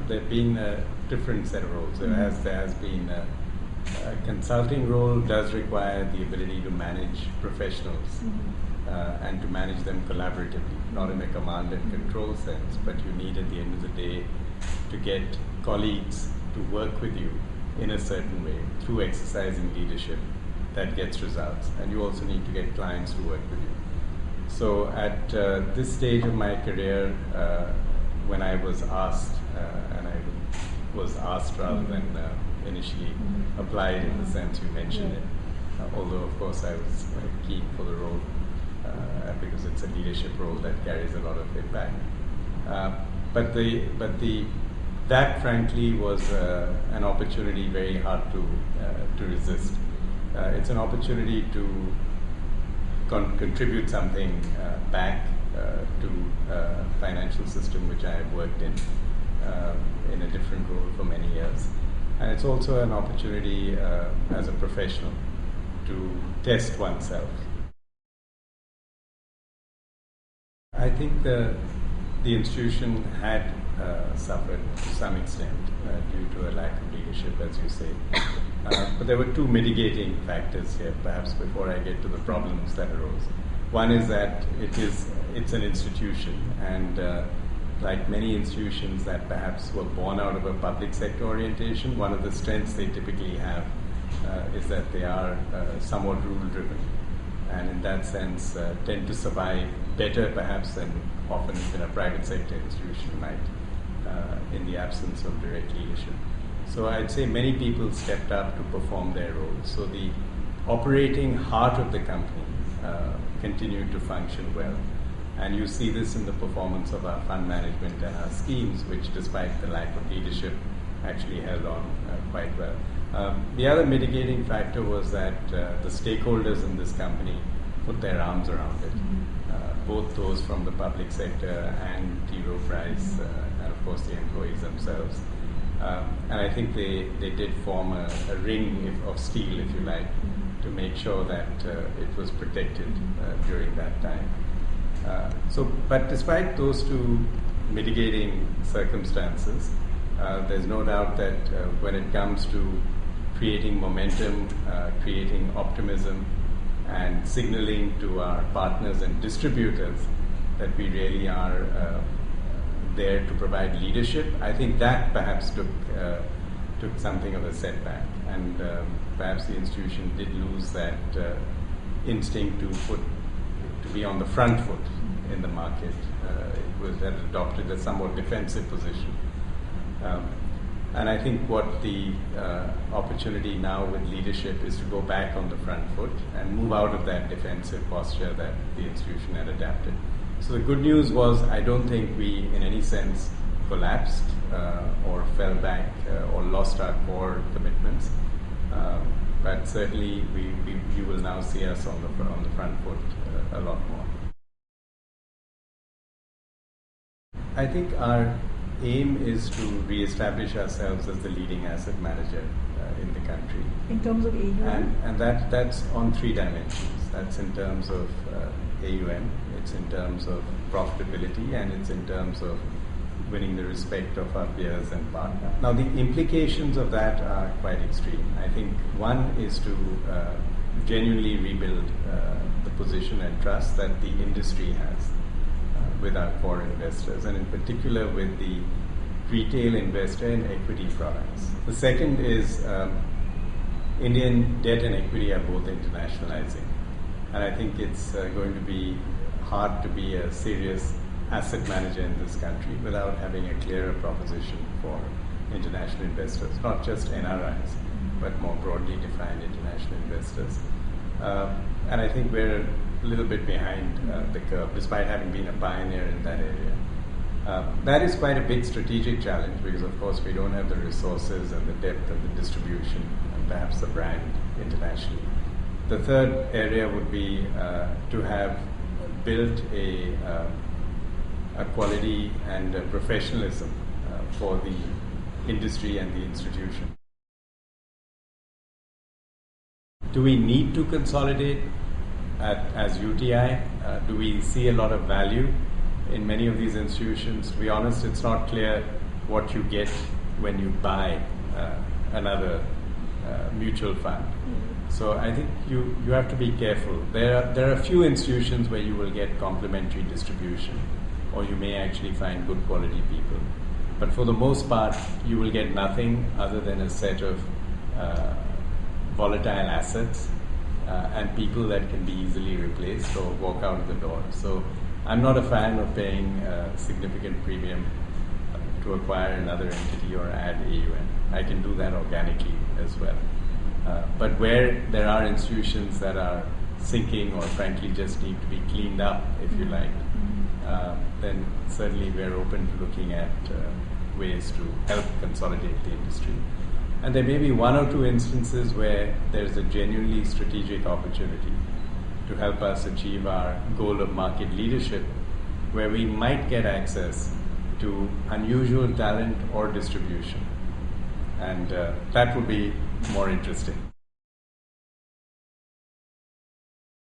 there've been a different set of roles. There has been a consulting role does require the ability to manage professionals and to manage them collaboratively, not in a command and control sense, but you need at the end of the day to get colleagues to work with you in a certain way through exercising leadership that gets results. And you also need to get clients to work with you. So at this stage of my career, when I was asked, and I was asked rather than initially applied in the sense you mentioned it, although of course I was keen for the role because it's a leadership role that carries a lot of impact. That frankly was an opportunity very hard to resist. It's an opportunity to contribute something back to a financial system which I have worked in a different role for many years. And it's also an opportunity as a professional to test oneself. I think the institution had suffered to some extent due to a lack of leadership, as you say. But there were two mitigating factors here, perhaps, before I get to the problems that arose. One is that it's an institution, and like many institutions that perhaps were born out of a public sector orientation, one of the strengths they typically have is that they are somewhat rule-driven, and in that sense tend to survive better perhaps than often even a private sector institution might in the absence of direct leadership. So I'd say many people stepped up to perform their roles. So the operating heart of the company continued to function well. And you see this in the performance of our fund management and our schemes, which despite the lack of leadership actually held on quite well. The other mitigating factor was that the stakeholders in this company put their arms around it, both those from the public sector and T. Rowe Price, and of course the employees themselves. And I think they did form a ring of steel, if you like, to make sure that it was protected during that time. But despite those two mitigating circumstances, there's no doubt that when it comes to creating momentum, creating optimism, and signaling to our partners and distributors that we really are there to provide leadership, I think that perhaps took something of a setback, and perhaps the institution did lose that instinct to be on the front foot in the market. It had adopted a somewhat defensive position. And I think what the opportunity now with leadership is to go back on the front foot and move out of that defensive posture that the institution had adapted. So the good news was I don't think we in any sense collapsed or fell back or lost our core commitments. But certainly you will now see us on the front foot a lot more. I think our aim is to re-establish ourselves as the leading asset manager in the country. In terms of AUM? And that's on three dimensions. That's in terms of AUM, it's in terms of profitability, and it's in terms of winning the respect of our peers and partners. Now the implications of that are quite extreme. I think one is to genuinely rebuild the position and trust that the industry has with our core investors, and in particular with the retail investor in equity products. The second is Indian debt and equity are both internationalizing, and I think it's going to be hard to be a serious asset manager in this country without having a clearer proposition for international investors, not just NRIs, but more broadly defined international investors. And I think we're a little bit behind the curve, despite having been a pioneer in that area. That is quite a big strategic challenge because, of course, we don't have the resources and the depth of the distribution and perhaps the brand internationally. The third area would be to have built a quality and a professionalism for the industry and the institution. Do we need to consolidate as UTI? Do we see a lot of value in many of these institutions? To be honest, it's not clear what you get when you buy another mutual fund. So I think you have to be careful. There are a few institutions where you will get complementary distribution, or you may actually find good quality people. But for the most part, you will get nothing other than a set of volatile assets and people that can be easily replaced or walk out of the door. So I'm not a fan of paying a significant premium to acquire another entity or add AUM. I can do that organically as well. But where there are institutions that are sinking or frankly just need to be cleaned up, if you like, then certainly we're open to looking at ways to help consolidate the industry. And there may be one or two instances where there's a genuinely strategic opportunity to help us achieve our goal of market leadership, where we might get access to unusual talent or distribution. And that would be more interesting.